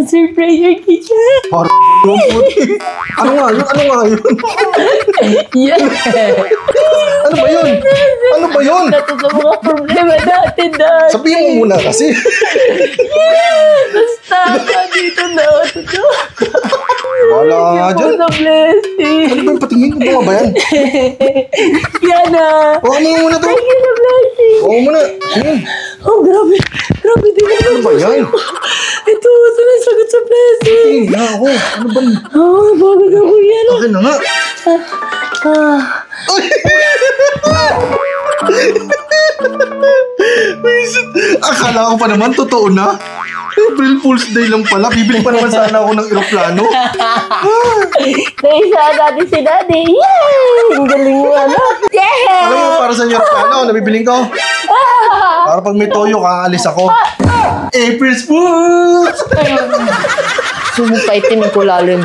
Surprise your teacher. Parang ano nga yun? Ano nga yun? Yeah. Ano ba yun? Ano ba yun? Ito sa mga problema natin, Dad. Sabihin mo muna kasi. Basta ka dito na ako. Wala nga dyan. Sa blessing. Ano ba yung patingin? Ano ba yan? Yan na. Oo mo muna to. Thank you na blessing. Oo muna. Oh, grabe. Grabe din ako. Ano ba yan? Ito, sagot sa blessing. Tingin na ako. Ano ba? Bagag ako yan. Akin na nga. Akala ko pa naman, totoo na. April Fool's Day lang pala. Bibili pa naman sana ako ng eroplano. Naisa natin si Daddy. Yay! Ang galing mo, anak. Yeah! Alam mo, para sa inyo eroplano, nabibiling ko. Para pag may toyo, kaalis ako. April Fool's! Sumupaitin ko lalo yung